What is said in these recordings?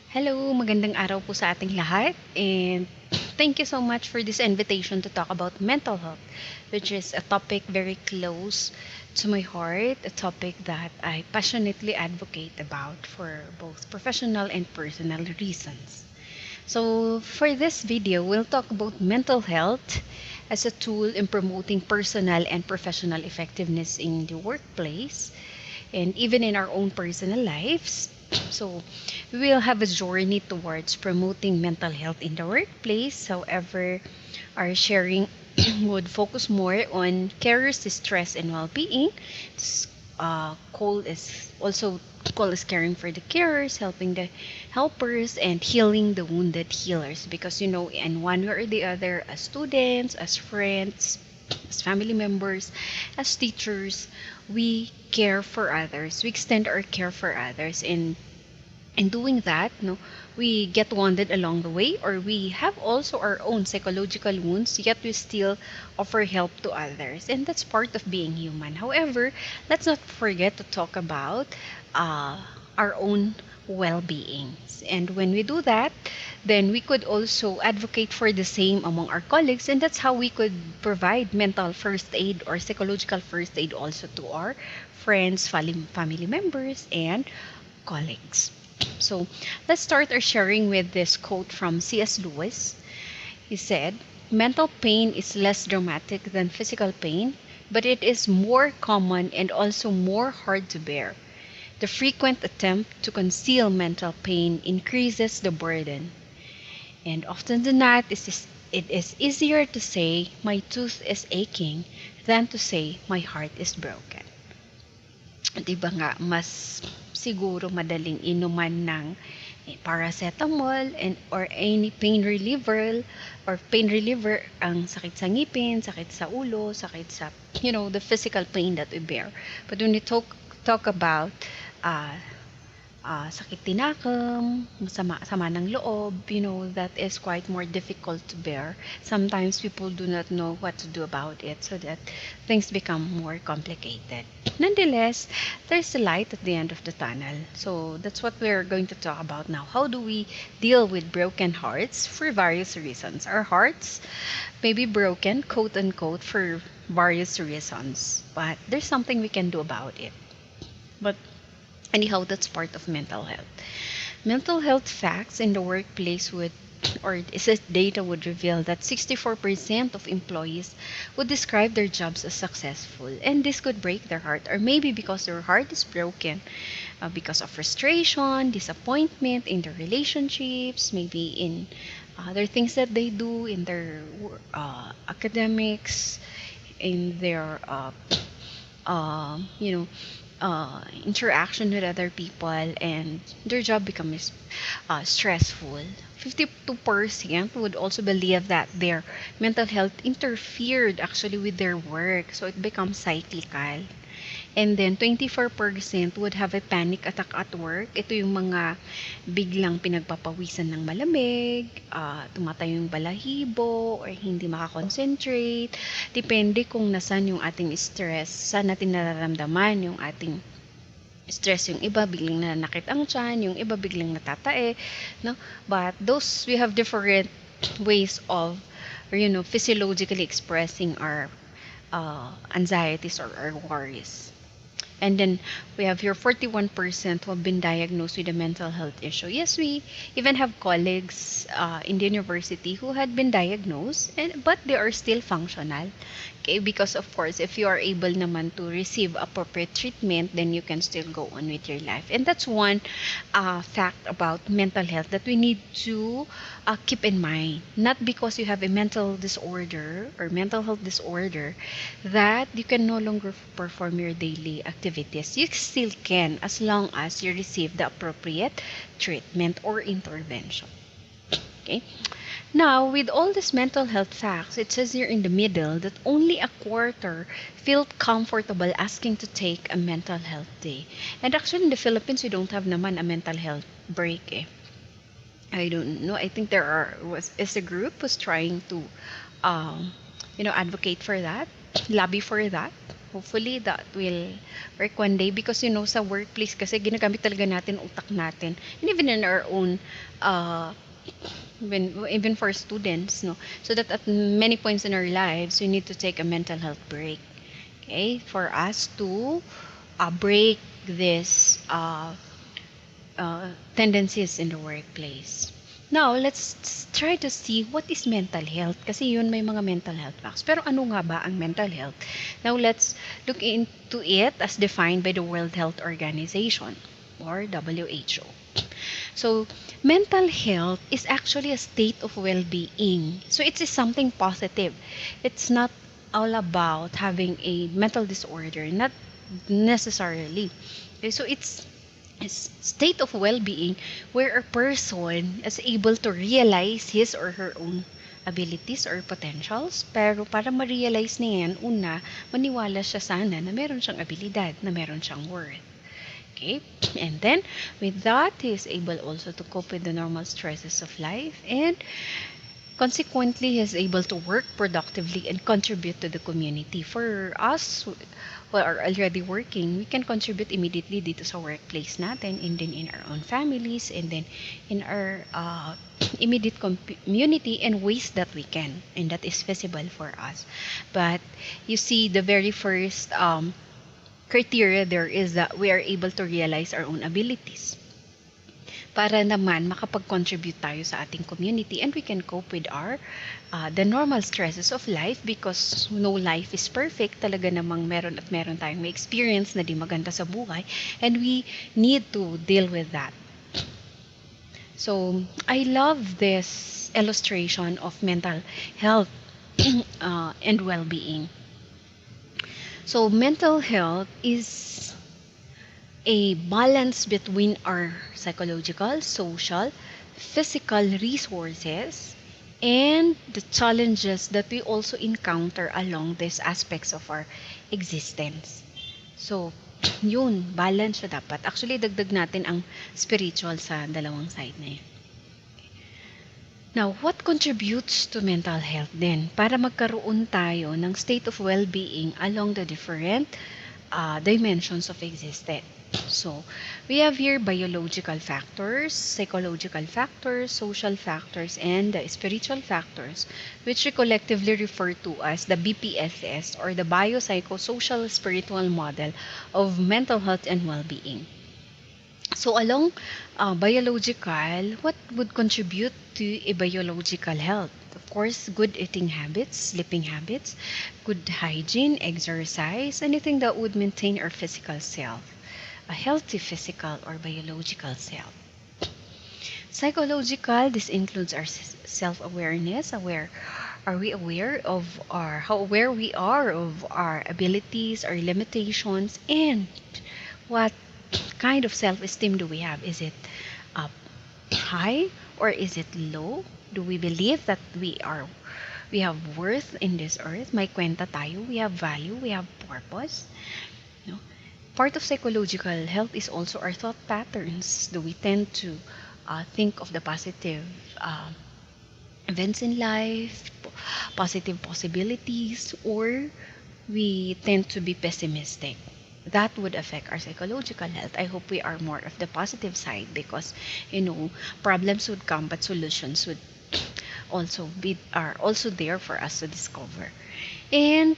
Hello, magandang araw po sa ating lahat and thank you so much for this invitation to talk about mental health, which is a topic very close to my heart, a topic that I passionately advocate about for both professional and personal reasons. So, for this video, we'll talk about mental health as a tool in promoting personal and professional effectiveness in the workplace and even in our own personal lives. So, we will have a journey towards promoting mental health in the workplace. However, our sharing would focus more on carers' stress and well-being. Cole is also Cole is caring for the carers, helping the helpers, and healing the wounded healers. Because in one way or the other, as students, as friends, as family members, as teachers, we care for others. We extend our care for others, and in doing that, no, we get wounded along the way, or we have also our own psychological wounds, yet we still offer help to others. And that's part of being human. However, let's not forget to talk about uh, our own well-beings. And when we do that, then we could also advocate for the same among our colleagues, and that's how we could provide mental first aid or psychological first aid also to our friends, family members, and colleagues. So let's start our sharing with this quote from C.S. Lewis. He said, "Mental pain is less dramatic than physical pain, but it is more common and also more hard to bear. The frequent attempt to conceal mental pain increases the burden. And often than not, it is easier to say, 'My tooth is aching,' than to say, 'My heart is broken.'" Di ba nga, mas siguro madaling inuman ng paracetamol or any pain reliever ang sakit sa ngipin, sakit sa ulo, sakit sa the physical pain that we bear. But when we talk about uh, sakit tinakam, sama ng loob, that is quite more difficult to bear. Sometimes people do not know what to do about it, so that things become more complicated. Nonetheless, there's a light at the end of the tunnel. So that's what we're going to talk about now. How do we deal with broken hearts for various reasons? Our hearts may be broken, quote unquote, for various reasons, but there's something we can do about it. But anyhow, that's part of mental health. Mental health facts in the workplace data would reveal that 64% of employees would describe their jobs as successful, and this could break their heart, or maybe because their heart is broken because of frustration, disappointment in their relationships, maybe in other things that they do in their academics, in their you know interaction with other people, and their job becomes stressful. 52% would also believe that their mental health interfered actually with their work, so it becomes cyclical. And then 24% would have a panic attack at work. Ito yung mga biglang pinagpapawisan ng malamig, tumatayo yung balahibo, or hindi makakonsentrate. Depende kung nasan yung ating stress, saan natin nararamdaman yung ating stress. Yung iba biglang nanakit ang tiyan, yung iba biglang natatae, no? But we have different ways of, physiologically expressing our anxieties or our worries. And then we have here 41% who have been diagnosed with a mental health issue. Yes, we even have colleagues in the university who had been diagnosed, but they are still functional. Okay, because of course, if you are able naman to receive appropriate treatment, then you can still go on with your life. And that's one fact about mental health that we need to keep in mind. Not because you have a mental disorder or mental health disorder that you can no longer perform your daily activities. You still can, as long as you receive the appropriate treatment or intervention. Okay. Now, with all these mental health facts, it says here in the middle that only a quarter felt comfortable asking to take a mental health day. And actually, in the Philippines, we don't have naman a mental health break. I don't know. I think is a group who's trying to, advocate for that, lobby for that. Hopefully that will work one day because sa workplace kasi ginagamit talaga natin utak natin. And even in our own uh, even for students, no, so that at many points in our lives we need to take a mental health break, okay, for us to break this tendencies in the workplace. Now, let's try to see what is mental health. Kasi yun, may mga mental health facts. Pero ano nga ba ang mental health? Now, let's look into it as defined by the World Health Organization or WHO. So, mental health is actually a state of well-being. So, it is something positive. It's not all about having a mental disorder, not necessarily. Okay, so it's a state of well-being where a person is able to realize his or her own abilities or potentials. Pero para ma-realize niya yan, una, maniwala siya sana na meron siyang abilidad, na meron siyang worth. Okay? And then, with that, he is able also to cope with the normal stresses of life, and consequently, he is able to work productively and contribute to the community. For us who are already working, we can contribute immediately dito sa workplace natin, and then in our own families, and then in our immediate community in ways that we can, and that is feasible for us. But you see, the very first criteria there is that we are able to realize our own abilities para naman makapag-contribute tayo sa ating community, and we can cope with our the normal stresses of life, because no life is perfect. Talaga namang meron at meron tayong may experience na di maganda sa buhay, and we need to deal with that. So, I love this illustration of mental health and well-being. So, mental health is a balance between our psychological, social, physical resources, and the challenges that we also encounter along these aspects of our existence. So, yun, balance siya dapat. Actually, dagdag natin ang spiritual sa dalawang side na yun. Now, what contributes to mental health then? Para magkaroon tayo ng state of well-being along the different dimensions of existence. So, we have here biological factors, psychological factors, social factors, and the spiritual factors, which we collectively refer to as the BPSS, or the Biopsychosocial Spiritual Model of Mental Health and Well-Being. So, along biological, what would contribute to a biological health? Of course, good eating habits, sleeping habits, good hygiene, exercise, anything that would maintain our physical self, a healthy physical or biological self. Psychological, this includes our self-awareness. Are we aware of how aware we are of our abilities, our limitations, and what kind of self-esteem do we have? Is it high or is it low? Do we believe that we have worth in this earth? May kwenta tayo, we have value, we have purpose. No? Part of psychological health is also our thought patterns. Do we tend to think of the positive events in life, positive possibilities, or we tend to be pessimistic? That would affect our psychological health. I hope we are more of the positive side, because problems would come, but solutions would are also there for us to discover. And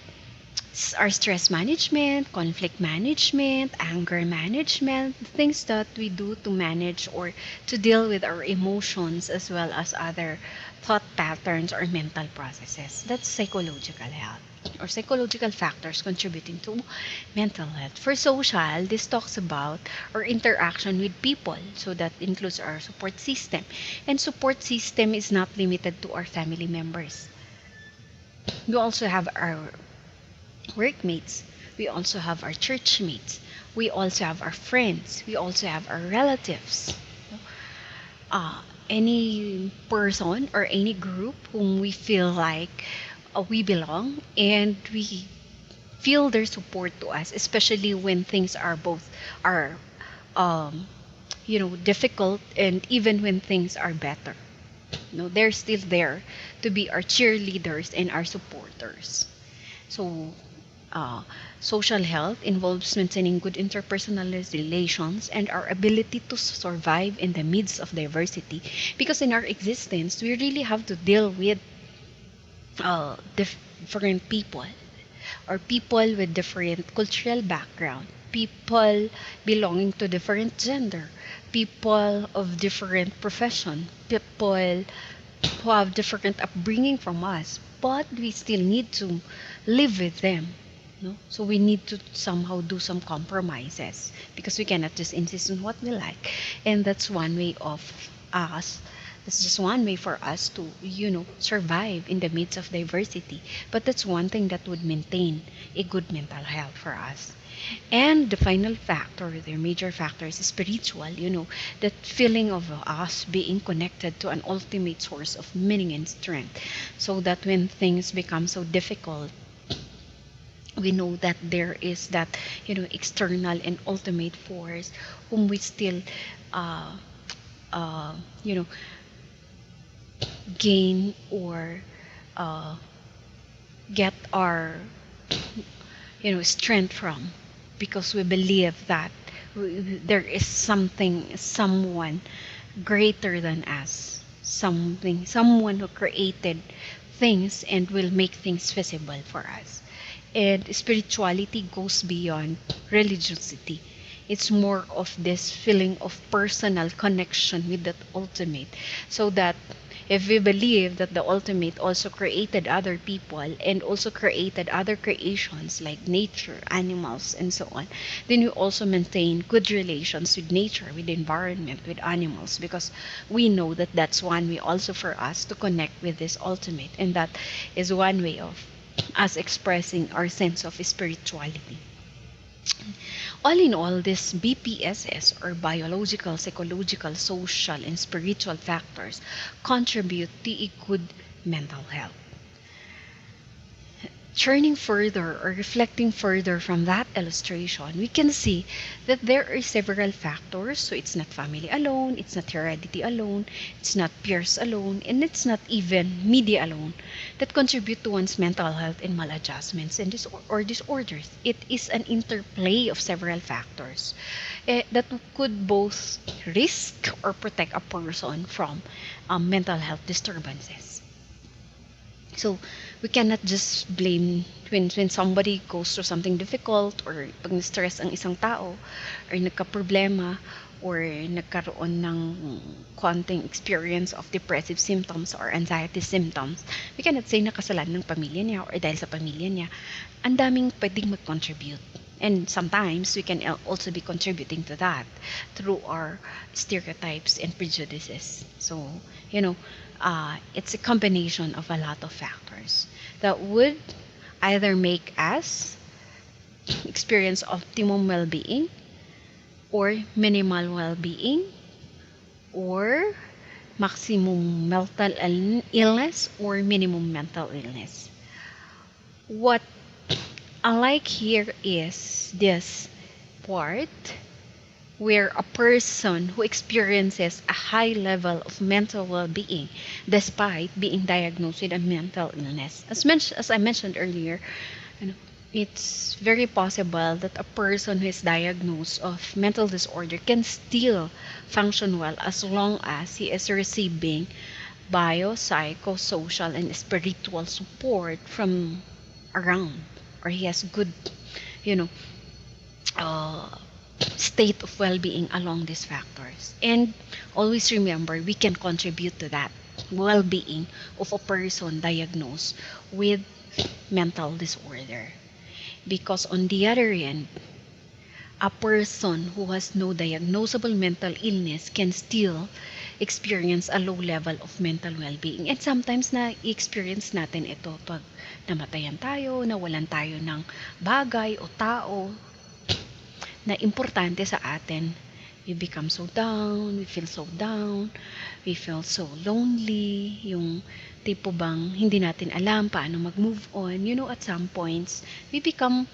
our stress management, conflict management, anger management, things that we do to manage or to deal with our emotions, as well as other thought patterns or mental processes. That's psychological health, or psychological factors contributing to mental health. For social, this talks about our interaction with people. So that includes our support system. And support system is not limited to our family members. We also have our workmates. We also have our church mates. We also have our friends. We also have our relatives. Any person or any group whom we feel like we belong, and we feel their support to us, especially when things are difficult, and even when things are better. They're still there to be our cheerleaders and our supporters. So Uh, Social health involves maintaining good interpersonal relations and our ability to survive in the midst of diversity. Because in our existence, we really have to deal with different people, or people with different cultural background, people belonging to different gender, people of different profession, people who have different upbringing from us, but we still need to live with them. No? So we need to somehow do some compromises because we cannot just insist on what we like. And that's one way of us. That's just one way for us to, survive in the midst of diversity. But that's one thing that would maintain a good mental health for us. And the final factor, their major factor is spiritual, that feeling of us being connected to an ultimate source of meaning and strength. So that when things become so difficult, we know that there is that, external and ultimate force whom we still, uh, uh, you know, gain or uh, get our, strength from, because we believe that there is someone greater than us, someone who created things and will make things visible for us. And spirituality goes beyond religiosity. It's more of this feeling of personal connection with that ultimate. So that if we believe that the ultimate also created other people and also created other creations like nature, animals, and so on, then we also maintain good relations with nature, with the environment, with animals, because we know that that's one way also for us to connect with this ultimate. And that is one way of us expressing our sense of spirituality. All in all, these BPSS, or biological, psychological, social, and spiritual factors, contribute to a good mental health. Turning further or reflecting further from that illustration, we can see that there are several factors. So it's not family alone, it's not heredity alone, it's not peers alone, and it's not even media alone that contribute to one's mental health and maladjustments and or disorders. It is an interplay of several factors that could both risk or protect a person from mental health disturbances. So we cannot just blame when somebody goes through something difficult, or pag na-stress ang isang tao, or nagka-problema, or nagkaroon ng konting experience of depressive symptoms or anxiety symptoms. We cannot say na kasalanan ng pamilya niya or dahil sa pamilya niya. Ang daming pwedeng mag-contribute. And sometimes we can also be contributing to that through our stereotypes and prejudices. So, it's a combination of a lot of factors that would either make us experience optimum well-being, or minimal well-being, or maximum mental illness, or minimum mental illness. What I like here is this part where a person who experiences a high level of mental well-being despite being diagnosed with a mental illness. As I mentioned earlier, it's very possible that a person who is diagnosed of mental disorder can still function well as long as he is receiving psychosocial, and spiritual support from around, or he has good, you know, uh, state of well-being along these factors. And always remember, we can contribute to that well-being of a person diagnosed with mental disorder. Because on the other end, a person who has no diagnosable mental illness can still experience a low level of mental well-being. And sometimes na-experience natin ito pag namatayan tayo, nawalan tayo ng bagay o tao na importante sa atin. We become so down, we feel so down, we feel so lonely, yung tipo bang hindi natin alam paano mag-move on. At some points, we become,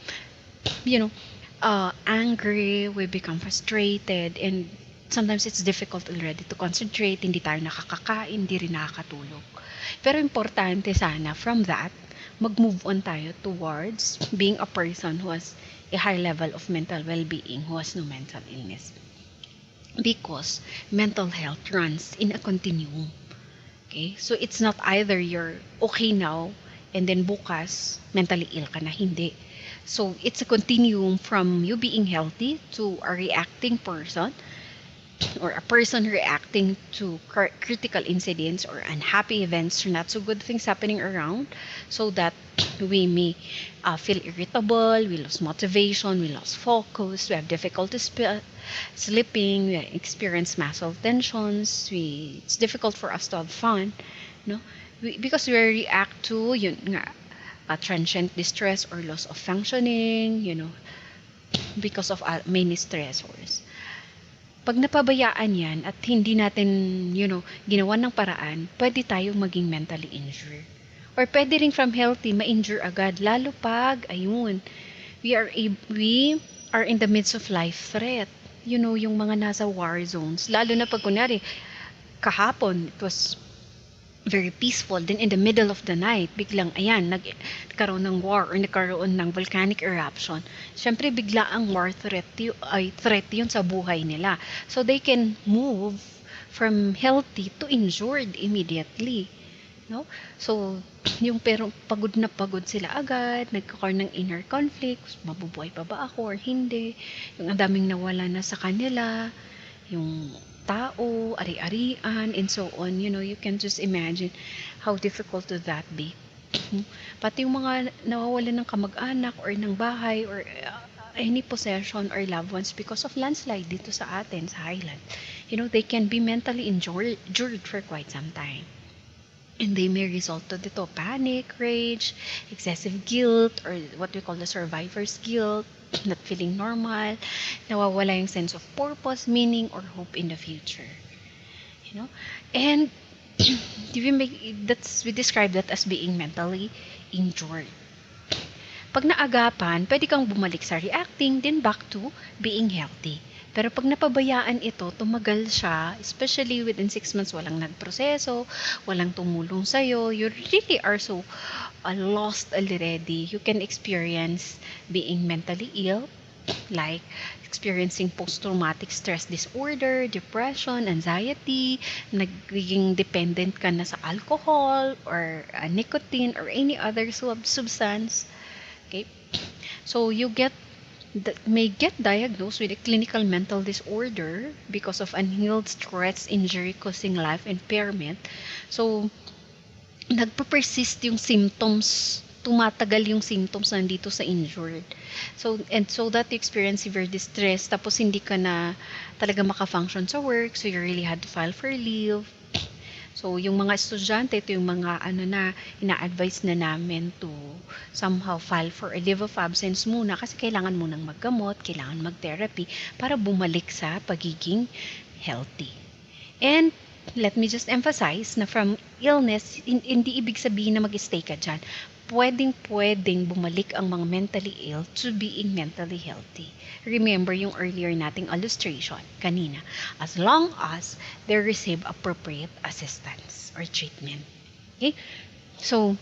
angry, we become frustrated, and sometimes it's difficult already to concentrate, hindi tayo nakakakain, hindi rin nakakatulog. Pero importante sana from that, mag-move on tayo towards being a person who has a high level of mental well-being, who has no mental illness. Because mental health runs in a continuum. Okay? So it's not either you're okay now and then bukas mentally ill ka na. Hindi. So it's a continuum from you being healthy to a reacting person, or a person reacting to critical incidents or unhappy events or not so good things happening around, so that we may feel irritable, we lose motivation, we lose focus, we have difficulty sleeping, we experience muscle tensions, it's difficult for us to have fun, no? Because we react to yun nga, transient distress or loss of functioning, because of many stressors. Pag napabayaan yan at hindi natin, ginawa ng paraan, pwede tayong maging mentally injured. Or pwede rin from healthy, ma-injure agad. Lalo pag, we are in the midst of life threat. Yung mga nasa war zones. Lalo na pag kunwari, kahapon, it was very peaceful. Then in the middle of the night, biglang, nagkaroon ng war or nagkaroon ng volcanic eruption. Siyempre, bigla ang war threat yun sa buhay nila. So they can move from healthy to injured immediately. No? So, pero pagod na pagod sila agad, nagkakaroon ng inner conflicts, mabubuhay pa ba ako or hindi, yung ang daming nawala na sa kanila, yung tao, ari-arian, and so on. You can just imagine how difficult to that be. Pati yung mga nawawalan ng kamag-anak or ng bahay or any possession or loved ones because of landslide dito sa atin, sa Highland. They can be mentally injured for quite some time. And they may result to dito panic, rage, excessive guilt, or what we call the survivor's guilt, not feeling normal, nawawala yung sense of purpose, meaning, or hope in the future. And we describe that as being mentally injured. Pag naagapan, pwede kang bumalik sa reacting, then back to being healthy. Pero pag napabayaan ito, tumagal siya, especially within 6 months, walang nagproseso, walang tumulong sa'yo, you really are so lost already. You can experience being mentally ill, like experiencing post-traumatic stress disorder, depression, anxiety, nagiging dependent ka na sa alcohol, or nicotine, or any other substance. Okay? So, may get diagnosed with a clinical mental disorder because of unhealed stress injury causing life impairment. So, nagpe-persist yung symptoms, tumatagal yung symptoms nandito sa injured. So that you experience severe distress, tapos hindi ka na talaga maka-function sa work, so you really had to file for leave. So, yung mga estudyante, ito yung mga ina-advise na namin to somehow file for a leave of absence muna kasi kailangan munang maggamot, kailangan mag-therapy para bumalik sa pagiging healthy. And let me just emphasize na from illness, hindi ibig sabihin na mag-stay ka dyan. Pwedeng bumalik ang mga mentally ill to being mentally healthy. Remember yung earlier nating illustration kanina. As long as they receive appropriate assistance or treatment. Okay? So,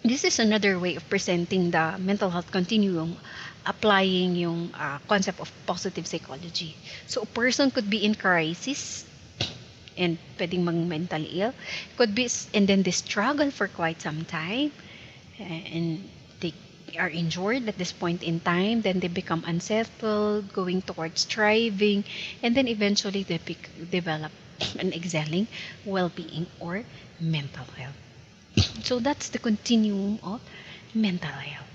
this is another way of presenting the mental health continuum, applying yung concept of positive psychology. So, a person could be in crisis and pwedeng mentally ill. Could be, and then they struggle for quite some time. And they are injured at this point in time, then they become unsettled, going towards striving, and then eventually they develop an excelling well-being or mental health. So that's the continuum of mental health.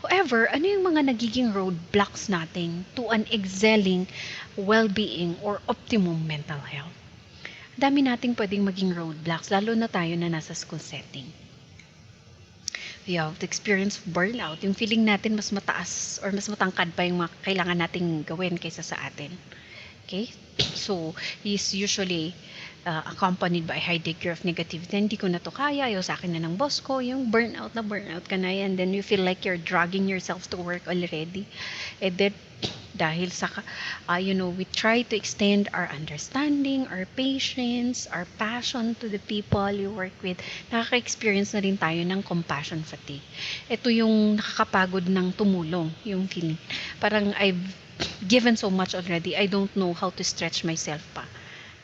However, ano yung mga nagiging roadblocks natin to an excelling well-being or optimum mental health? Dami nating pwedeng maging roadblocks, lalo na tayo na nasa school setting. We have the experience of burnout, yung feeling natin mas mataas or mas matangkad pa yung mga kailangan nating gawin kaysa sa atin. Okay? So, is usually accompanied by a high degree of negativity. Hindi ko na to kaya, ayaw sa akin na ng boss ko, yung burnout na burnout ka na yan. Then you feel like you're dragging yourself to work already. And then, dahil sa, we try to extend our understanding, our patience, our passion to the people you work with. Nakaka-experience na rin tayo ng compassion fatigue. Ito yung nakakapagod ng tumulong, yung feeling. Parang I've given so much already, I don't know how to stretch myself pa.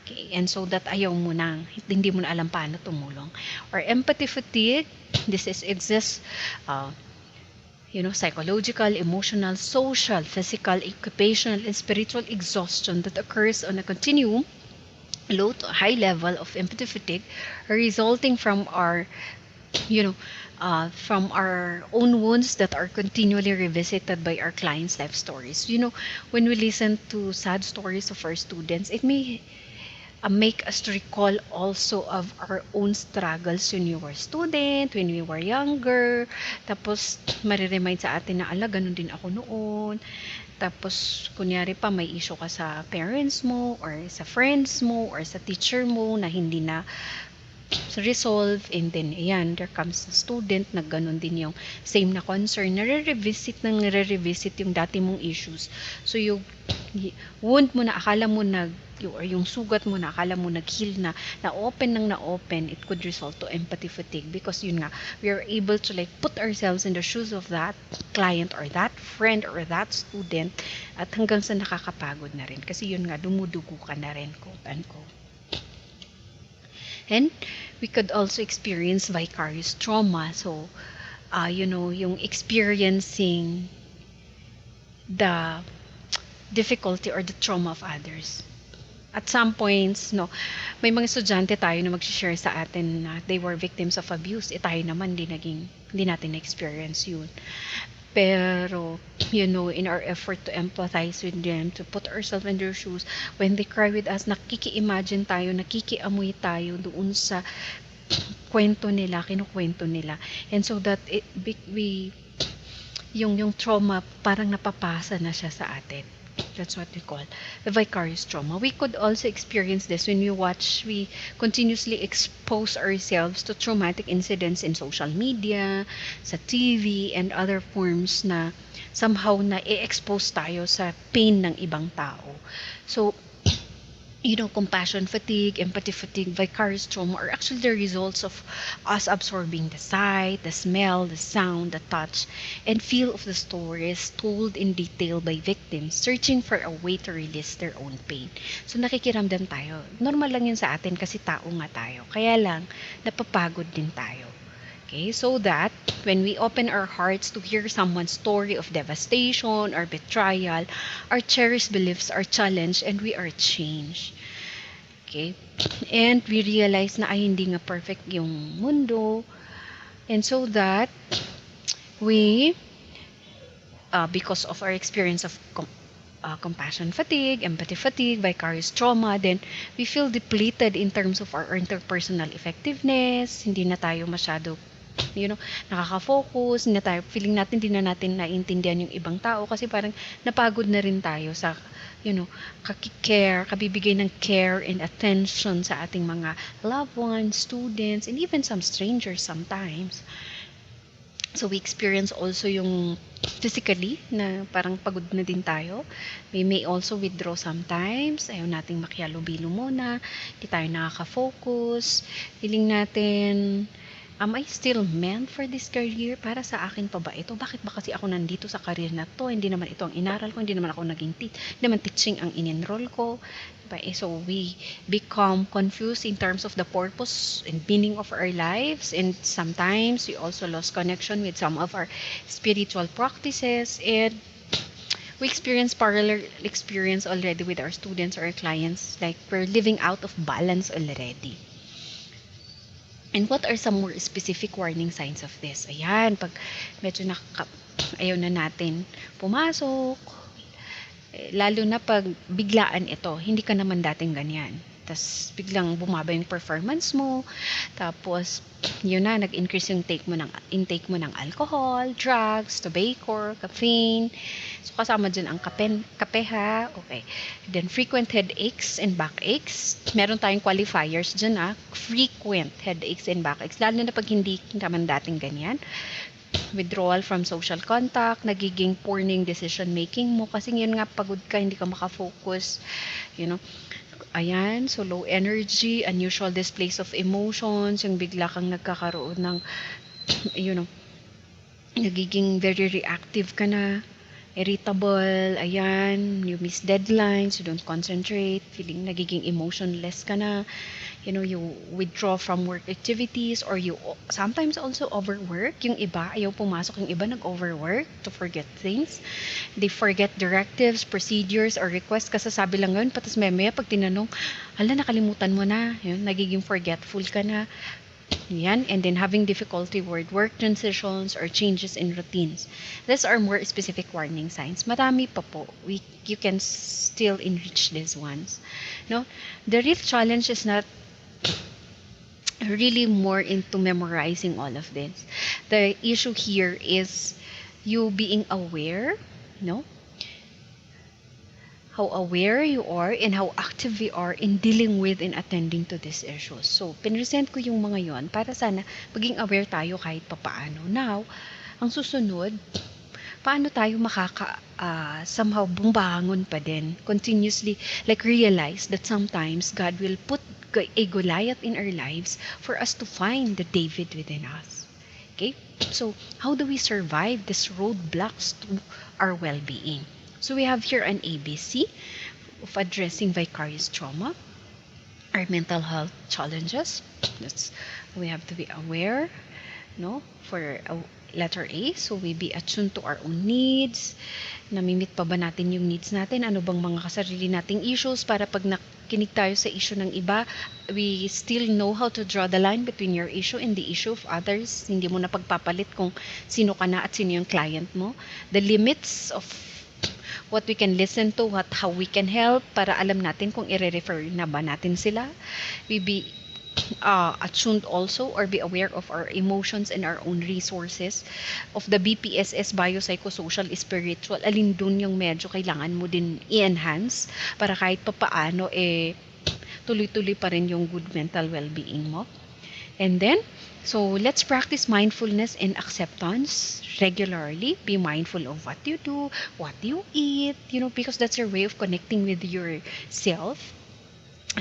Okay, and so that ayaw mo na, hindi mo na alam paano tumulong. Or empathy fatigue, this exists, psychological, emotional, social, physical, occupational, and spiritual exhaustion that occurs on a continuum, low to high level of empathy fatigue, resulting from our from our own wounds that are continually revisited by our clients' life stories. When we listen to sad stories of our students, it may make us recall also of our own struggles when we were student, when we were younger. Tapos, mariremind sa atin na, ganun din ako noon. Tapos, kunyari pa, may issue ka sa parents mo, or sa friends mo, or sa teacher mo, na hindi na resolve, and then ayan, there comes the student na ganun din yung same na concern, nare-revisit yung dati mong issues. So yung wound mo na akala mo or yung sugat mo na akala mo nag-heal na-open na-open, it could result to empathy fatigue, because yun nga, we are able to like put ourselves in the shoes of that client or that friend or that student, at hanggang sa nakakapagod na rin, kasi yun nga, dumudugo ka na rin, quote unquote. And we could also experience vicarious trauma. So, yung experiencing the difficulty or the trauma of others. At some points, may mga estudyante tayo na mag-share sa atin na they were victims of abuse. Tayo naman, hindi natin na-experience yun. Pero, in our effort to empathize with them, to put ourselves in their shoes, when they cry with us, nakiki-imagine tayo, nakikiamoy tayo doon sa kinukwento nila. And so that yung trauma, parang napapasa na siya sa atin. That's what we call the vicarious trauma. We could also experience this when we continuously expose ourselves to traumatic incidents in social media, sa TV, and other forms na somehow na i-expose tayo sa pain ng ibang tao. So, compassion fatigue, empathy fatigue, vicarious trauma are actually the results of us absorbing the sight, the smell, the sound, the touch, and feel of the stories told in detail by victims searching for a way to release their own pain. So nakikiramdam tayo. Normal lang yun sa atin kasi tao nga tayo. Kaya lang, napapagod din tayo. Okay, so that when we open our hearts to hear someone's story of devastation or betrayal, our cherished beliefs are challenged and we are changed. Okay, and we realize na hindi nga perfect yung mundo, and so that we, because of our experience of compassion fatigue, empathy fatigue, vicarious trauma, then we feel depleted in terms of our interpersonal effectiveness. Hindi na tayo masyado nakaka-focus, feeling natin hindi na natin naiintindihan yung ibang tao kasi parang napagod na rin tayo sa kabibigay ng care and attention sa ating mga loved ones, students, and even some strangers sometimes. So we experience also yung physically na parang pagod na din tayo. We may also withdraw sometimes. Ayaw nating makihalubilo muna. Hindi tayo nakaka-focus. Feeling natin, am I still meant for this career? Para sa akin pa ba ito? Bakit ba kasi ako nandito sa career na to? Hindi naman ito ang inaral ko. Hindi naman ako hindi naman teaching ang in-enroll ko. Diba? So we become confused in terms of the purpose and meaning of our lives. And sometimes we also lost connection with some of our spiritual practices. And we experience parallel experience already with our students or our clients. Like we're living out of balance already. And what are some more specific warning signs of this? Ayan, pag medyo ayaw na natin pumasok, lalo na pag biglaan ito, hindi ka naman dating ganyan. tas biglang bumaba yung performance mo, tapos yun na, nag-increase yung intake mo ng alcohol, drugs, tobacco, caffeine. So kasama dyan ang kape ha. Okay. Then frequent headaches and backaches. Meron tayong qualifiers dyan frequent headaches and backaches, lalo na pag hindi naman dating ganyan. Withdrawal from social contact, nagiging poor na yung decision making mo kasi yun nga, pagod ka, hindi ka makafocus, you know. Ayan, so low energy, unusual displays of emotions, yung bigla kang nagkakaroon ng, you know, nagiging very reactive ka na, irritable, ayan, you miss deadlines, you don't concentrate, feeling nagiging emotionless ka na, you know, you withdraw from work activities, or you sometimes also overwork. Yung iba, ayaw pumasok, yung iba nag-overwork to forget things. They forget directives, procedures, or requests, kasasabi lang ngayon, patas maya pag tinanong, hala, nakalimutan mo na, yun, nagiging forgetful ka na. Yan, and then having difficulty with work transitions or changes in routines. These are more specific warning signs. Marami pa po. You can still enrich these ones. No? The real challenge is not really more into memorizing all of this. The issue here is you being aware, no? How aware you are and how active you are in dealing with and attending to these issues. So, pinresent ko yung mga yon para sana maging aware tayo kahit papaano. Now, ang susunod, paano tayo somehow bumangon pa din, continuously, like realize that sometimes God will put a Goliath in our lives for us to find the David within us. Okay? So, how do we survive these roadblocks to our well-being? So we have here an ABC of addressing vicarious trauma, our mental health challenges. We have to be aware, no? For letter A, so we be attuned to our own needs. Namimit pa ba natin yung needs natin? Ano bang mga kasarili nating issues para pag nakinig tayo sa issue ng iba, we still know how to draw the line between your issue and the issue of others. Hindi mo na pagpapalit kung sino ka na at sino yung client mo. The limits of what we can listen to, how we can help, para alam natin kung i-refer na ba natin sila. We be attuned also or be aware of our emotions and our own resources of the BPSS, biopsychosocial, spiritual. Alin dun yung medyo kailangan mo din i-enhance para kahit papaano tuloy-tuloy pa rin yung good mental well-being mo. And then, so let's practice mindfulness and acceptance regularly. Be mindful of what you do, what you eat, because that's your way of connecting with yourself.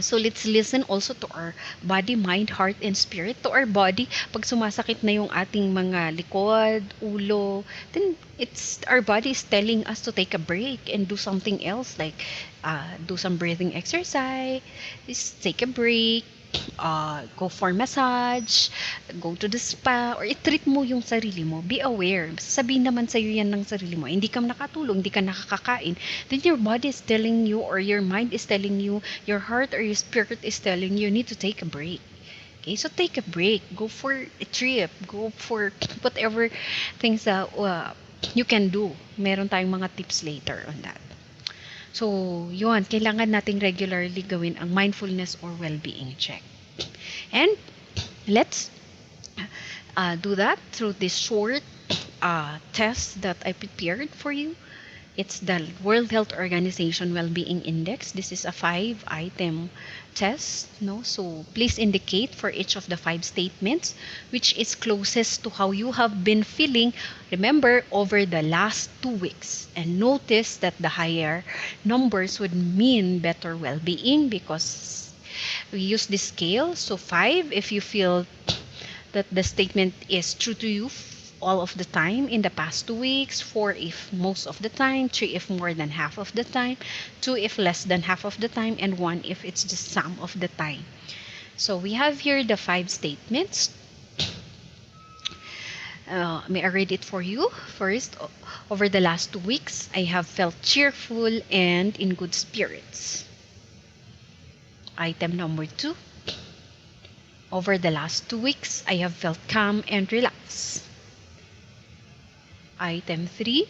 So let's listen also to our body, mind, heart, and spirit. To our body, pag sumasakit na yung ating mga likod, ulo, then our body is telling us to take a break and do something else, like do some breathing exercise, take a break, go for massage, go to the spa, or i-treat mo yung sarili mo. Be aware. Sabihin naman sa'yo yan ng sarili mo. Hindi ka nakatulong, hindi ka nakakakain. Then your body is telling you, or your mind is telling you, your heart or your spirit is telling you need to take a break. Okay, so take a break. Go for a trip. Go for whatever things you can do. Meron tayong mga tips later on that. So, yun, kailangan nating regularly gawin ang mindfulness or well-being check. And let's do that through this short test that I prepared for you. It's the World Health Organization Well-Being Index. This is a 5-item test, no? So please indicate for each of the 5 statements which is closest to how you have been feeling, remember, over the last 2 weeks. And notice that the higher numbers would mean better well-being because we use this scale. So 5 if you feel that the statement is true to you all of the time in the past 2 weeks, 4 if most of the time, 3 if more than half of the time, 2 if less than half of the time, and 1 if it's just some of the time. So we have here the 5 statements. May I read it for you? First, over the last 2 weeks, I have felt cheerful and in good spirits. Item number 2. Over the last 2 weeks, I have felt calm and relaxed. Item 3.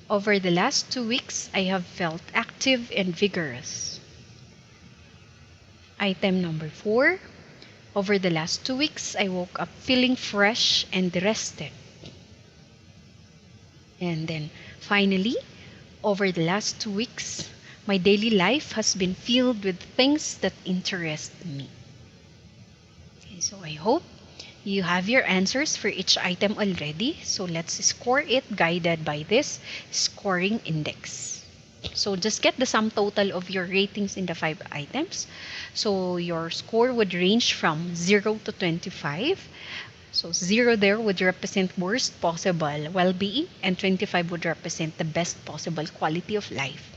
Over the last 2 weeks, I have felt active and vigorous. Item number 4. Over the last 2 weeks, I woke up feeling fresh and rested. And then finally, over the last 2 weeks, my daily life has been filled with things that interest me. Okay, so I hope you have your answers for each item already. So let's score it guided by this scoring index. So just get the sum total of your ratings in the 5 items. So your score would range from 0 to 25. So 0 there would represent worst possible well-being, and 25 would represent the best possible quality of life.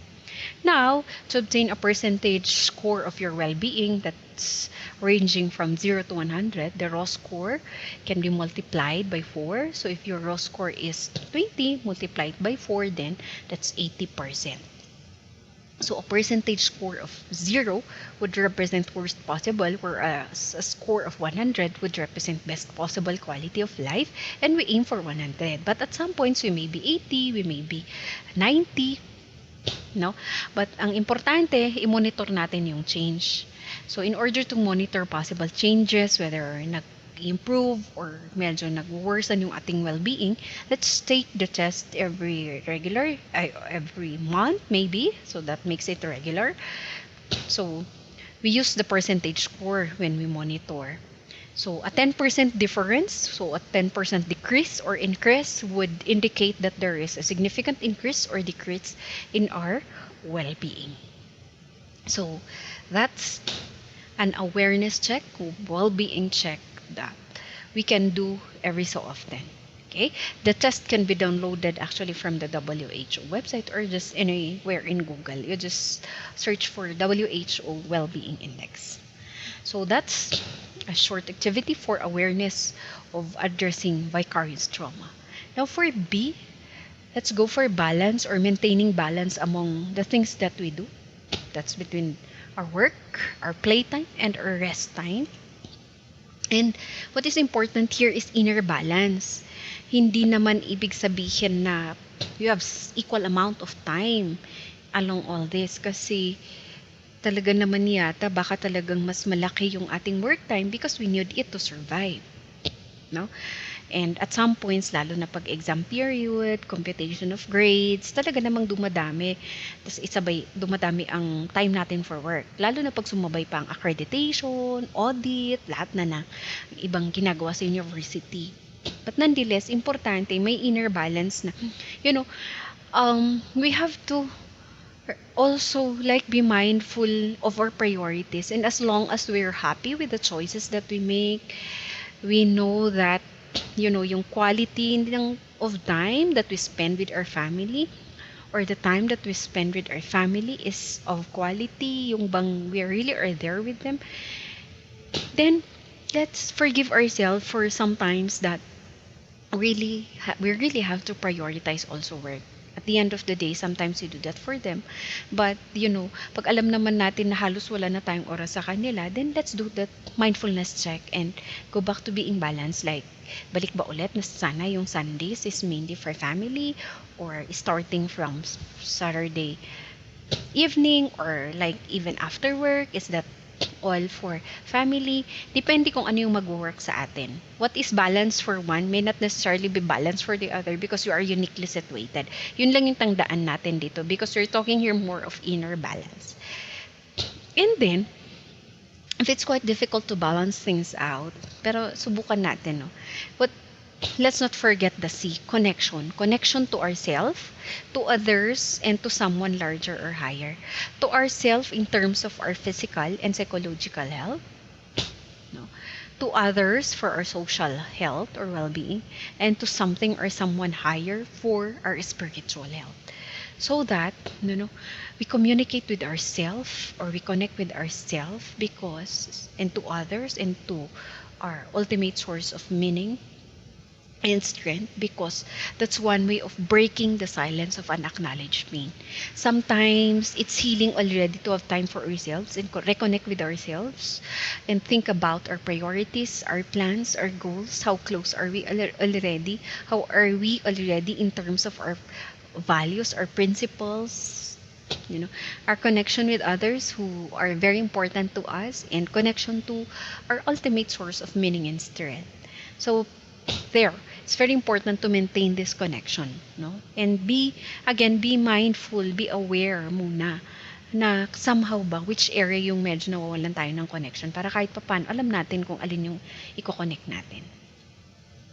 Now, to obtain a percentage score of your well-being that's ranging from 0 to 100, the raw score can be multiplied by 4. So if your raw score is 20 multiplied by 4, then that's 80%. So a percentage score of 0 would represent worst possible, whereas a score of 100 would represent best possible quality of life, and we aim for 100. But at some points, we may be 80, we may be 90, no? But ang importante, i-monitor natin yung change. So in order to monitor possible changes, whether nag-improve or medyo nag-worsen yung ating well-being, let's take the test every month maybe, so that makes it regular. So we use the percentage score when we monitor. So a 10% difference, so a 10% decrease or increase would indicate that there is a significant increase or decrease in our well-being. So that's an awareness check, well-being check that we can do every so often. Okay, the test can be downloaded actually from the WHO website or just anywhere in Google. You just search for WHO Well-Being Index. So that's a short activity for awareness of addressing vicarious trauma. Now for B, let's go for balance or maintaining balance among the things that we do. That's between our work, our playtime, and our rest time. And what is important here is inner balance. Hindi naman ibig sabihin na you have equal amount of time along all this, kasi talaga naman yata baka talagang mas malaki yung ating work time because we need it to survive, no? And at some points, lalo na pag exam period, computation of grades, talaga namang dumadami. Tapos isabay, dumadami ang time natin for work. Lalo na pag sumabay pa ang accreditation, audit, lahat na ng ibang ginagawa sa university. But nonetheless, importante, may inner balance na, we have to also be mindful of our priorities. And as long as we're happy with the choices that we make, we know that yung quality of time that we spend with our family, or the time that we spend with our family is of quality, yung bang we really are there with them, then let's forgive ourselves for sometimes that we really have to prioritize also work. At the end of the day, sometimes we do that for them. But, pag alam naman natin na halos wala na tayong oras sa kanila, then let's do that mindfulness check and go back to being balanced. Like, balik ba ulit na sana yung Sundays is mainly for family, or starting from Saturday evening, or even after work, is that all for family? Depende kung ano yung mag-work sa atin. What is balance for one may not necessarily be balance for the other because you are uniquely situated. Yun lang yung tandaan natin dito, because we're talking here more of inner balance. And then, if it's quite difficult to balance things out, pero subukan natin, no? But let's not forget the C, connection. Connection to ourselves, to others, and to someone larger or higher. To ourselves in terms of our physical and psychological health. No? To others for our social health or well-being. And to something or someone higher for our spiritual health. So that, we communicate with ourselves, or we connect with ourselves and to others, and to our ultimate source of meaning and strength, because that's one way of breaking the silence of unacknowledged pain. Sometimes it's healing already to have time for ourselves and reconnect with ourselves and think about our priorities, our plans, our goals. How close are we already? How are we already in terms of our values, our principles? you know, our connection with others who are very important to us, and connection to our ultimate source of meaning and strength. So there, it's very important to maintain this connection, no? And be mindful, be aware muna na somehow ba which area yung medyo nawawalan tayo ng connection, para kahit papaano alam natin kung alin yung i-connect natin.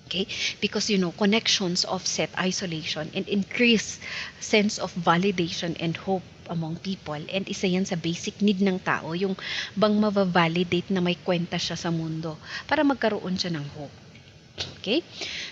Okay? Because connections offset isolation and increase sense of validation and hope among people. And isa yan sa basic need ng tao, yung bang mabavalidate na may kwenta siya sa mundo para magkaroon siya ng hope. Okay?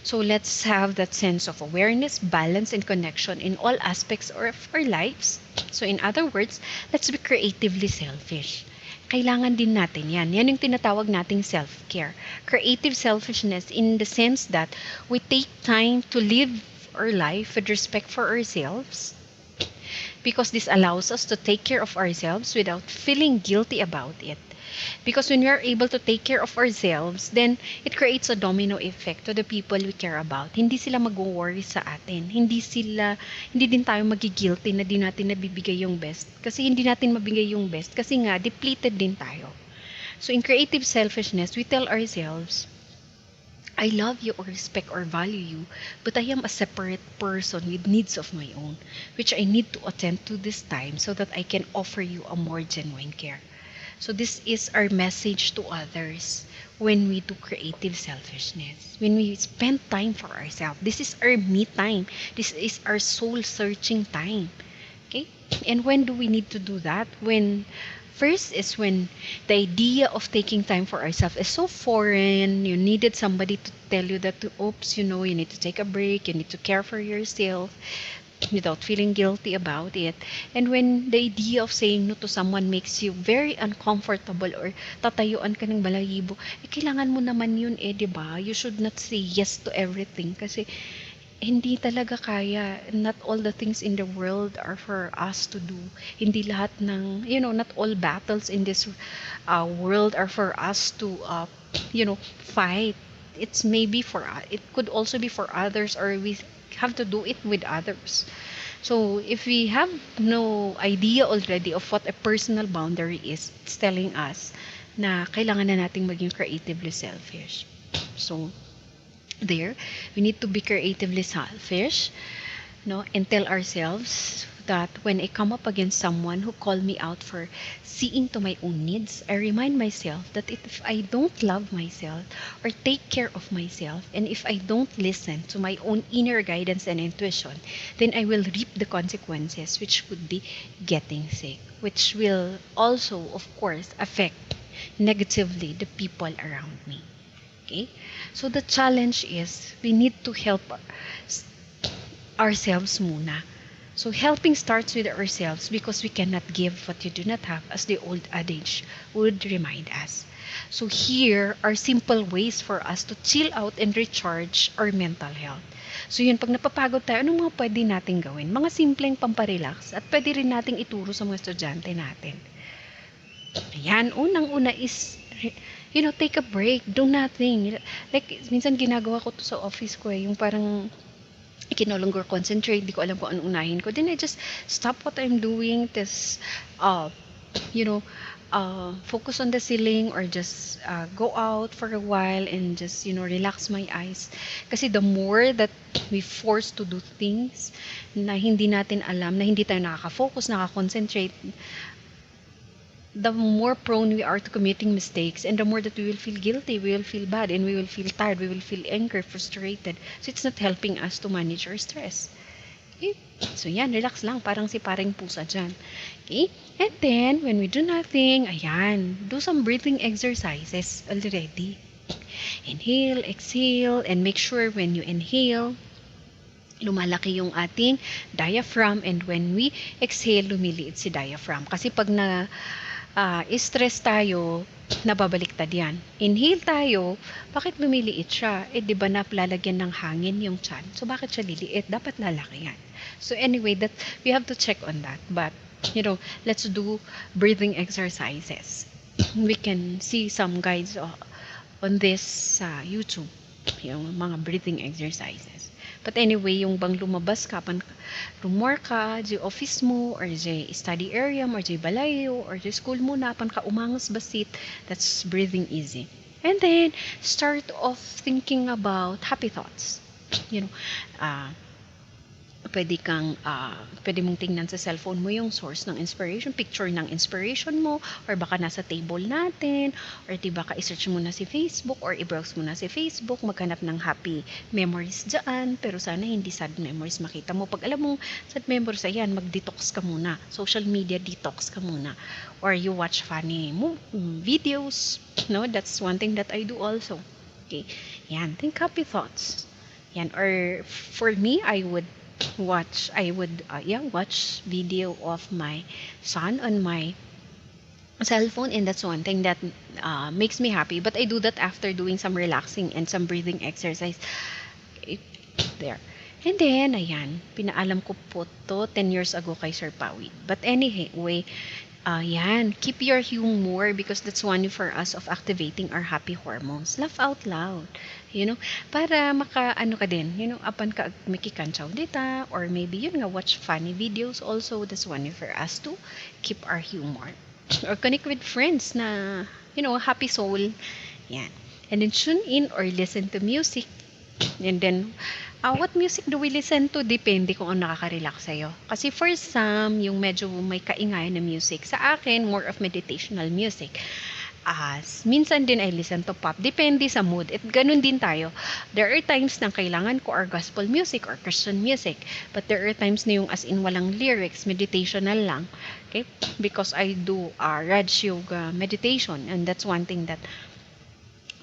So let's have that sense of awareness, balance, and connection in all aspects of our lives. So in other words, let's be creatively selfish. Kailangan din natin yan. Yan yung tinatawag nating self-care. Creative selfishness in the sense that we take time to live our life with respect for ourselves, because this allows us to take care of ourselves without feeling guilty about it. Because when we are able to take care of ourselves, then it creates a domino effect to the people we care about. Hindi sila mag-worry sa atin. Hindi din tayo magigilty na di natin nabibigay yung best. Kasi hindi natin mabigay yung best. Kasi nga, depleted din tayo. So in creative selfishness, we tell ourselves, I love you or respect or value you, but I am a separate person with needs of my own, which I need to attend to this time so that I can offer you a more genuine care. So this is our message to others when we do creative selfishness. When we spend time for ourselves. This is our me time. This is our soul-searching time. Okay? And when do we need to do that? First is when the idea of taking time for ourselves is so foreign. You needed somebody to tell you that, oops, you need to take a break. You need to care for yourself without feeling guilty about it. And when the idea of saying no to someone makes you very uncomfortable, or tatayuan ka ng balahibo, kailangan mo naman yun diba? You should not say yes to everything kasi hindi talaga kaya. Not all the things in the world are for us to do. Hindi lahat ng, not all battles in this world are for us to, fight. It's maybe it could also be for others, or we have to do it with others. So if we have no idea already of what a personal boundary is, it's telling us na kailangan na nating maging creatively selfish. So there, we need to be creatively selfish, and tell ourselves that when I come up against someone who called me out for seeing to my own needs, I remind myself that if I don't love myself or take care of myself, and if I don't listen to my own inner guidance and intuition, then I will reap the consequences, which would be getting sick, which will also, of course, affect negatively the people around me. Okay? So the challenge is we need to help ourselves muna. So helping starts with ourselves, because we cannot give what you do not have, as the old adage would remind us. So here are simple ways for us to chill out and recharge our mental health. So yun, pag napapagod tayo, anong mga pwede nating gawin? Mga simpleng pamparelax, at pwede rin nating ituro sa mga estudyante natin. Ayan, unang-una is, take a break, do nothing. Like, minsan ginagawa ko to sa office ko yung parang I can no longer concentrate, di ko alam kung anong unahin ko. Then I just stop what I'm doing, just, focus on the ceiling, or just go out for a while and just, relax my eyes. Kasi the more that we force to do things na hindi natin alam, na hindi tayo nakaka-focus, nakaka-concentrate, the more prone we are to committing mistakes, and the more that we will feel guilty, we will feel bad, and we will feel tired, we will feel angry, frustrated. So it's not helping us to manage our stress. Okay? So yan, relax lang, parang si paring pusa dyan. Okay? And then, when we do nothing, ayan, do some breathing exercises already. Inhale, exhale, and make sure when you inhale, lumalaki yung ating diaphragm, and when we exhale, lumiliit si diaphragm. Kasi pag stress tayo, nababaliktad yan. Inhale tayo, bakit lumiliit siya? Di ba lalagyan ng hangin yung tiyan? So bakit siya liliit? Dapat lalaki yan. So anyway, that we have to check on that. But, let's do breathing exercises. We can see some guides on this YouTube, yung mga breathing exercises. But anyway, yung bang lumabas ka, pan rumor ka, di office mo, or di study area mo, or di balayo, or di school mo na, pan ka umangas basit, that's breathing easy. And then, start off thinking about happy thoughts. You know, uh, pwede mong tingnan sa cellphone mo yung source ng inspiration, picture ng inspiration mo, or baka nasa table natin, or di baka i-search mo na si Facebook, or i-browse mo na si Facebook, maghanap ng happy memories dyan, pero sana hindi sad memories makita mo. Pag alam mong sad memories, ayan, mag-detox ka muna, social media detox ka muna, or you watch funny videos, no, that's one thing that I do also. Okay, yan, think happy thoughts. Yan, or for me, I would watch video of my son on my cellphone, and that's one thing that makes me happy. But I do that after doing some relaxing and some breathing exercise. There. And then, ayan, pinaalam ko po to 10 years ago kay Sir Pawid. But anyway, yan, keep your humor, because that's one for us of activating our happy hormones. Laugh out loud. Para maka-ano ka din, apan ka makikantsaw dita, or maybe watch funny videos also. That's one for us to keep our humor. Or connect with friends na, happy soul. Yan. And then tune in or listen to music. And then, what music do we listen to? Depende kung ano nakaka-relax sa'yo. Kasi for some, yung medyo may kaingay na music. Sa akin, more of meditational music. Minsan din I listen to pop. Depende sa mood. At ganun din tayo. There are times na kailangan ko or gospel music or Christian music. But there are times na yung as in walang lyrics, meditational lang. Okay? Because I do Raj Yoga meditation. And that's one thing that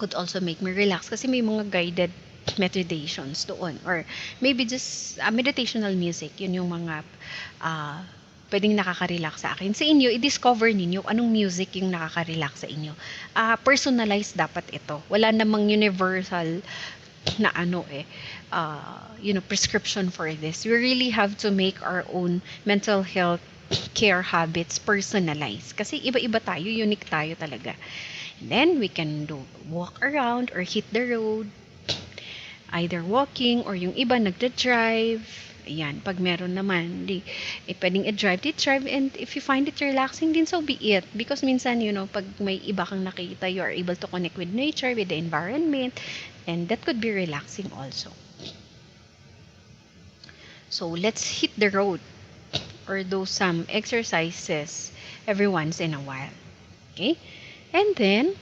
could also make me relax. Kasi may mga guided meditations doon. Or maybe just meditational music. Yun yung mga pwedeng nakaka-relax sa akin. Sa inyo, i-discover ninyo anong music yung nakaka-relax sa inyo. Personalized dapat ito. Wala namang universal na prescription for this. We really have to make our own mental health care habits personalized. Kasi iba-iba tayo, unique tayo talaga. And then, we can walk around or hit the road. Either walking or yung iba nagda-drive. Ayan, pag meron naman, pwedeng i-drive, and if you find it relaxing din, so be it. Because minsan, pag may iba kang nakita, you are able to connect with nature, with the environment, and that could be relaxing also. So, let's hit the road or do some exercises every once in a while. Okay? And then,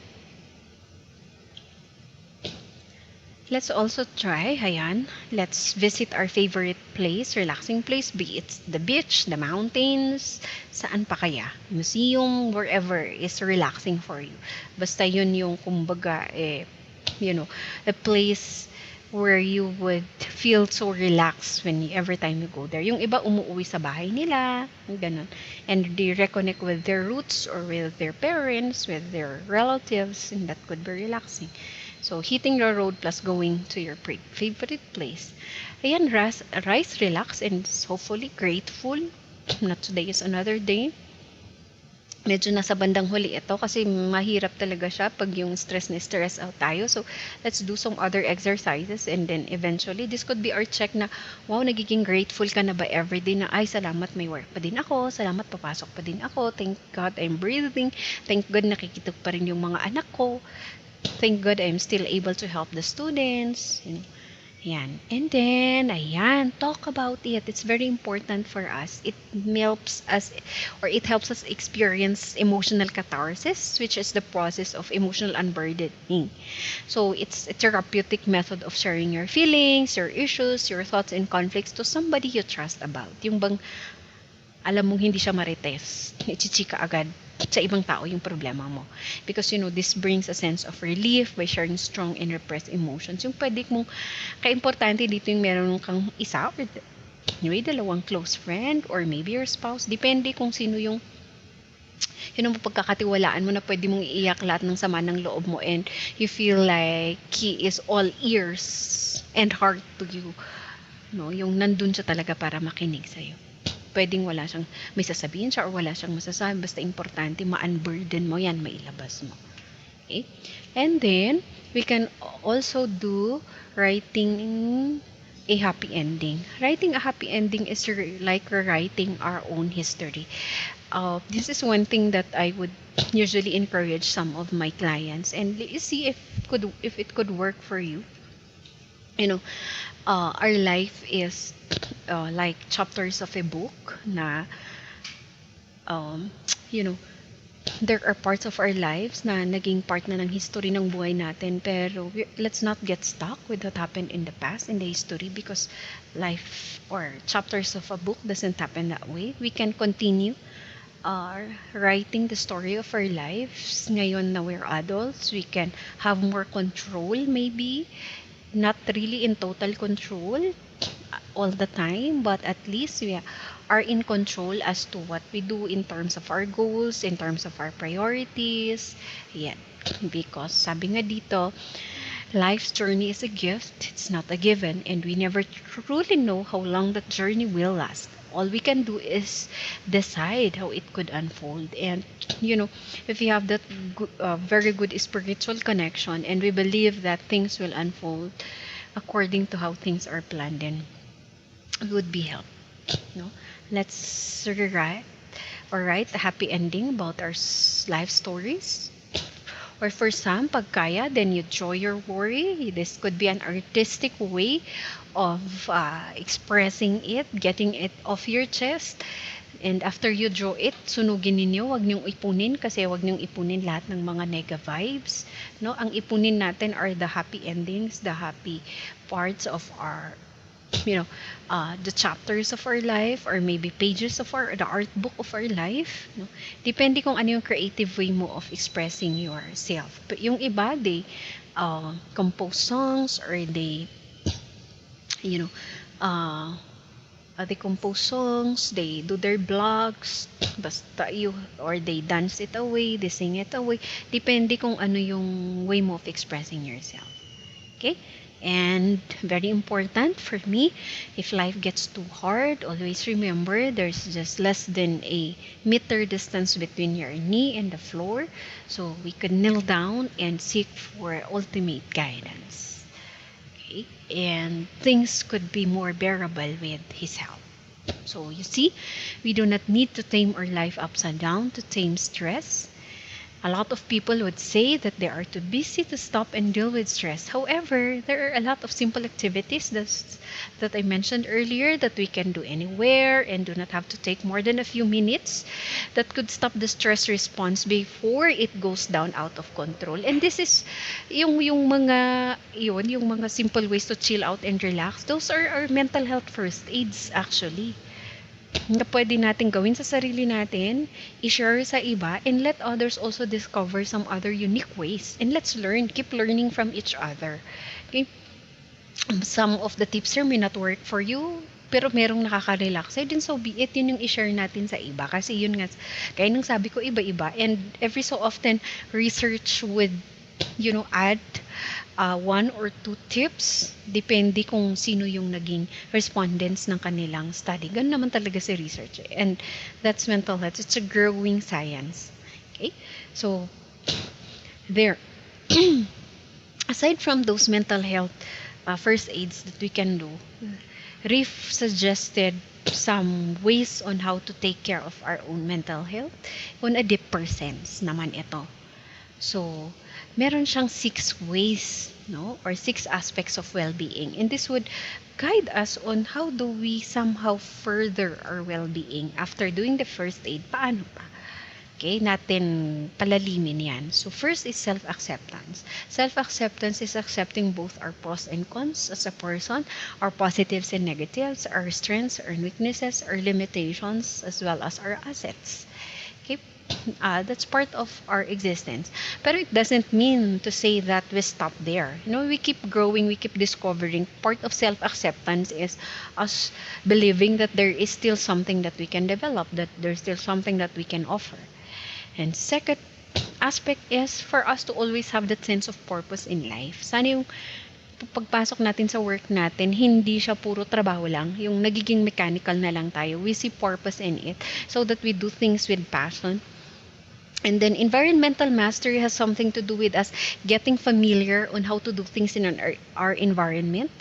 let's also try, let's visit our favorite place, relaxing place, be it the beach, the mountains, saan pa kaya? Museum, wherever is relaxing for you. Basta yun yung, kumbaga, a place where you would feel so relaxed every time you go there. Yung iba umuwi sa bahay nila, ganun. And they reconnect with their roots or with their parents, with their relatives, and that could be relaxing. So, hitting the road plus going to your favorite place. Ayan, rise, relax, and hopefully grateful. Not today is another day. Medyo nasa bandang huli ito kasi mahirap talaga siya pag yung stress out tayo. So, let's do some other exercises, and then eventually, this could be our check na, wow, nagiging grateful ka na ba everyday na, ay, salamat, may work pa din ako, salamat, papasok pa din ako, thank God I'm breathing, thank God nakikita pa rin yung mga anak ko, thank God I'm still able to help the students. Yan. And then, talk about it. It's very important for us. It helps us experience emotional catharsis, which is the process of emotional unburdening. So, it's a therapeutic method of sharing your feelings, your issues, your thoughts and conflicts to somebody you trust about. Yung bang alam mong hindi siya marites, ichichika agad sa ibang tao yung problema mo. Because, this brings a sense of relief by sharing strong and repressed emotions. Yung pwede mong, ka-importante dito yung meron kang isa or dalawang close friend or maybe your spouse. Depende kung sino yung pagkakatiwalaan mo na pwede mong iiyak lahat ng sama ng loob mo, and you feel like he is all ears and heart to you. Yung nandun siya talaga para makinig sa'yo. Pwedeng wala siyang may sasabihin siya or wala siyang masasabi, basta importante ma-unburden mo yan, mailabas mo. Okay? And then we can also do writing a happy ending. Writing a happy ending is like rewriting our own history. This is one thing that I would usually encourage some of my clients, and see if it could work for you. You know, our life is like chapters of a book na um, you know, there are parts of our lives na naging part na ng history ng buhay natin, pero let's not get stuck with what happened in the past, in the history, because life or chapters of a book doesn't happen that way. We can continue writing the story of our lives ngayon na we're adults. We can have more control, maybe not really in total control all the time, but at least we are in control as to what we do in terms of our goals, in terms of our priorities. Yeah, because sabi nga dito, life's journey is a gift, it's not a given, and we never truly know how long that journey will last. All we can do is decide how it could unfold. And if you have that very good spiritual connection, and we believe that things will unfold according to how things are planned, then it would be help. Let's write a happy ending about our life stories. Or for some, pag kaya, then you draw your worry. This could be an artistic way of expressing it, getting it off your chest. And after you draw it, sunugin ninyo, wag niyong ipunin, kasi wag niyong ipunin lahat ng mga nega vibes. Ang ipunin natin are the happy endings, the happy parts of our the chapters of our life, or maybe pages of the art book of our life. Depende kung ano yung creative way mo of expressing yourself. But yung iba, they compose songs, or they they compose songs, they do their blogs, basta or they dance it away, they sing it away. Depende kung ano yung way mo of expressing yourself. Okay? And very important for me, if life gets too hard, always remember there's just less than a meter distance between your knee and the floor. So we could kneel down and seek for ultimate guidance. Okay? And things could be more bearable with His help. So you see, we do not need to tame our life ups and down to tame stress. A lot of people would say that they are too busy to stop and deal with stress. However, there are a lot of simple activities that I mentioned earlier that we can do anywhere and do not have to take more than a few minutes, that could stop the stress response before it goes down out of control. And this is yung mga simple ways to chill out and relax. Those are our mental health first aids actually, na pwede natin gawin sa sarili natin, i-share sa iba, and let others also discover some other unique ways. And let's keep learning from each other. Okay? Some of the tips here may not work for you, pero merong nakaka-relax, then so be it, yun yung i-share natin sa iba. Kasi yun nga, kaya nung sabi ko, iba-iba. And every so often, research would, add one or two tips, depende kung sino yung naging respondents ng kanilang study. Ganun naman talaga si research. And that's mental health. It's a growing science. Okay? So, there. Aside from those mental health first aids that we can do, Riff suggested some ways on how to take care of our own mental health on a deeper sense naman ito. So, meron siyang 6 ways, or 6 aspects of well-being. And this would guide us on how do we somehow further our well-being after doing the first aid. Paano pa? Okay, natin palalimin yan. So, first is self-acceptance. Self-acceptance is accepting both our pros and cons as a person, our positives and negatives, our strengths, our weaknesses, our limitations, as well as our assets. Okay? That's part of our existence. But it doesn't mean to say that we stop there. We keep growing, we keep discovering. Part of self-acceptance is us believing that there is still something that we can develop, that there's still something that we can offer. And second aspect is for us to always have that sense of purpose in life. Sana yung pagpasok natin sa work natin, hindi siya puro trabaho lang, yung nagiging mechanical na lang tayo. We see purpose in it so that we do things with passion. And then environmental mastery has something to do with us getting familiar on how to do things in our environment.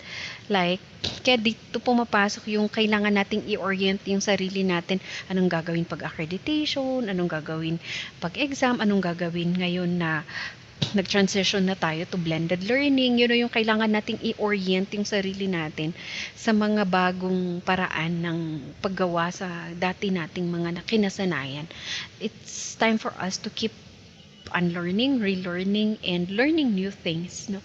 Like, kaya dito pumapasok yung kailangan nating i-orient yung sarili natin. Anong gagawin pag accreditation, anong gagawin pag exam, anong gagawin ngayon na nag-transition na tayo to blended learning. You know, yung kailangan nating i-orient yung sarili natin sa mga bagong paraan ng paggawa sa dati nating mga kinasanayan. It's time for us to keep unlearning, relearning, and learning new things, no?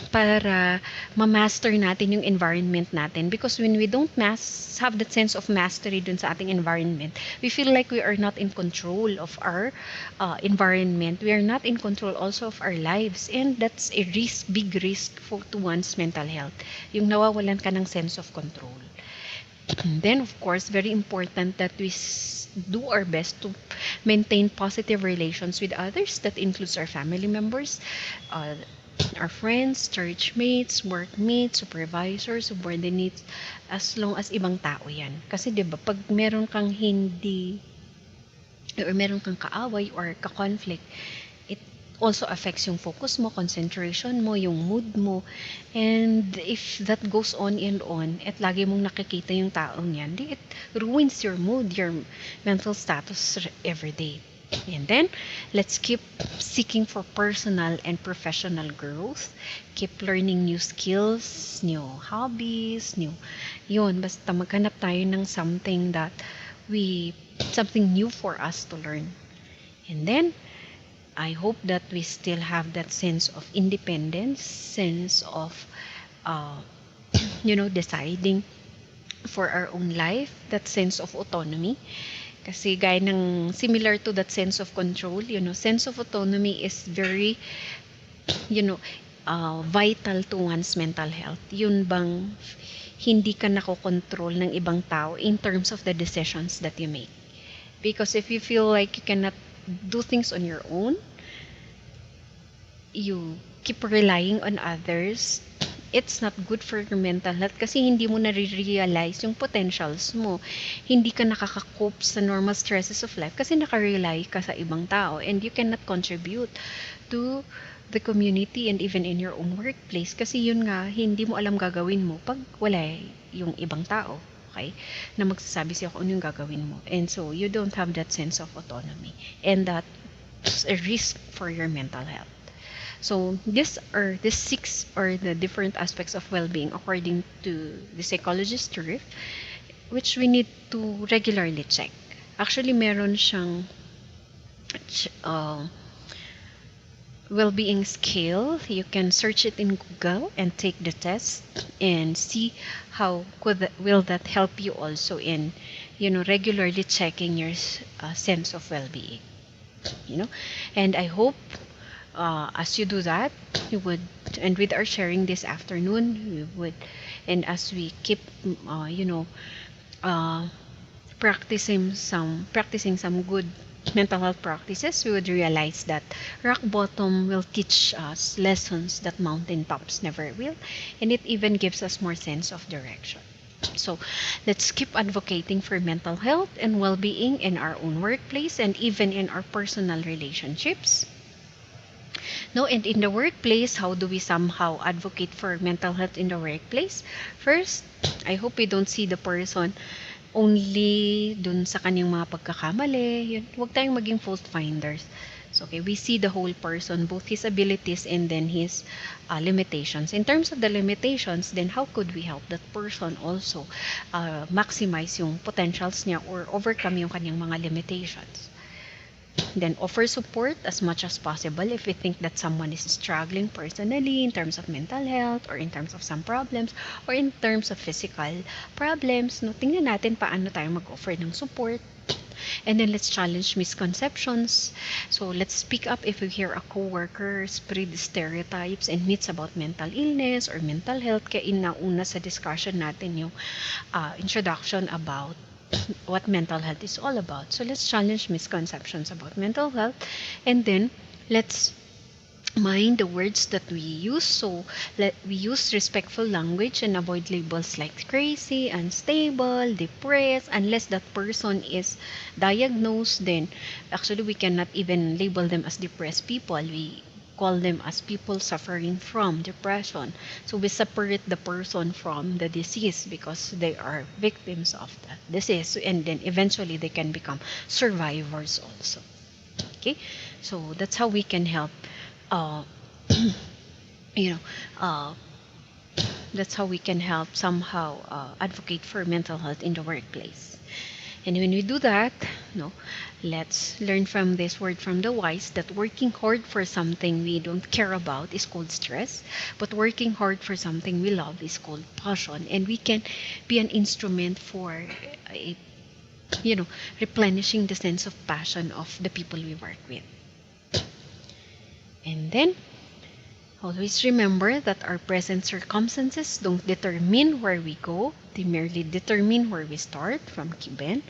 Para ma-master natin yung environment natin. Because when we don't have that sense of mastery dun sa ating environment, we feel like we are not in control of our environment. We are not in control also of our lives. And that's a risk, big risk to one's mental health. Yung nawawalan ka ng sense of control. And then, of course, very important that we do our best to maintain positive relations with others. That includes our family members, our friends, church mates, workmates, supervisors, subordinates, as long as ibang tao yan. Kasi 'di ba pag meron kang hindi or meron kang kaaway or ka-conflict, it also affects yung focus mo, concentration mo, yung mood mo. And if that goes on and on, at lagi mong nakikita yung taong yan, it ruins your mood, your mental status every day. And then, let's keep seeking for personal and professional growth. Keep learning new skills, new hobbies, basta maghanap tayo ng something new for us to learn. And then, I hope that we still have that sense of independence, sense of, deciding for our own life, that sense of autonomy. Kasi gaya ng similar to that sense of control, sense of autonomy is very, vital to one's mental health. Yun bang hindi ka nakokontrol ng ibang tao in terms of the decisions that you make. Because if you feel like you cannot do things on your own, you keep relying on others, it's not good for your mental health kasi hindi mo nare-realize yung potentials mo. Hindi ka nakaka-cope sa normal stresses of life kasi naka-rely ka sa ibang tao and you cannot contribute to the community and even in your own workplace kasi yun nga, hindi mo alam gagawin mo pag wala yung ibang tao. Okay? Na magsasabi sa'yo kung ano yung gagawin mo. And so, you don't have that sense of autonomy. And that's a risk for your mental health. So these 6 are the different aspects of well-being according to the psychologist Riff, which we need to regularly check. Actually, meron siyang well-being scale. You can search it in Google and take the test and see how will that help you also in, regularly checking your sense of well-being. And I hope as you do that, you would, and with our sharing this afternoon, we would, and as we keep, practicing some good mental health practices, we would realize that rock bottom will teach us lessons that mountain tops never will, and it even gives us more sense of direction. So let's keep advocating for mental health and well-being in our own workplace and even in our personal relationships. No, and in the workplace, how do we somehow advocate for mental health in the workplace? First, I hope we don't see the person only dun sa kanyang mga pagkakamali. Huwag tayong maging fault finders. So, okay, we see the whole person, both his abilities and then his limitations. In terms of the limitations, then how could we help that person also maximize yung potentials niya or overcome yung kanyang mga limitations? Then offer support as much as possible if we think that someone is struggling personally in terms of mental health or in terms of some problems or in terms of physical problems. No, tingnan natin paano tayo mag-offer ng support. And then let's challenge misconceptions. So let's speak up if we hear a coworker spread stereotypes and myths about mental illness or mental health. Kaya inauna sa discussion natin yung introduction about what mental health is all about. So let's challenge misconceptions about mental health, and then let's mind the words that we use. So let we use respectful language and avoid labels like crazy, unstable, depressed. Unless that person is diagnosed, then actually we cannot even label them as depressed people. We call them as people suffering from depression. So we separate the person from the disease because they are victims of the disease, and then eventually they can become survivors also. Okay, so that's how we can help, uh, you know uh, that's how we can help somehow advocate for mental health in the workplace. And when we do that, no, let's learn from this word from the wise that working hard for something we don't care about is called stress, but working hard for something we love is called passion. And we can be an instrument for a, replenishing the sense of passion of the people we work with. And then always remember that our present circumstances don't determine where we go, they merely determine where we start from Kiben.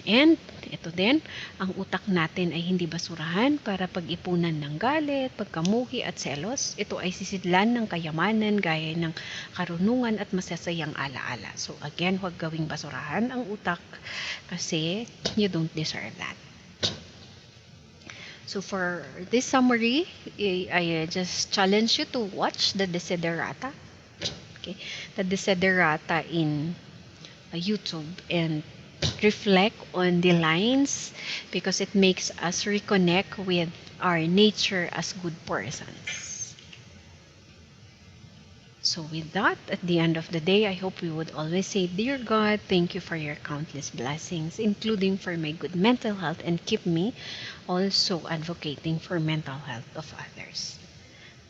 And ito din, ang utak natin ay hindi basurahan para pag-ipunan ng galit, pagkamuhi at selos. Ito ay sisidlan ng kayamanan gaya ng karunungan at masasayang alaala. So again, huwag gawing basurahan ang utak kasi you don't deserve that. So for this summary, I just challenge you to watch the Desiderata. Okay, the Desiderata in YouTube, and reflect on the lines because it makes us reconnect with our nature as good persons. So with that, at the end of the day, I hope we would always say, Dear God, thank you for your countless blessings, including for my good mental health, and keep me also advocating for mental health of others.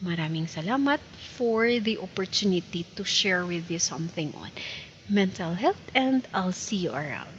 Maraming salamat for the opportunity to share with you something on mental health, and I'll see you around.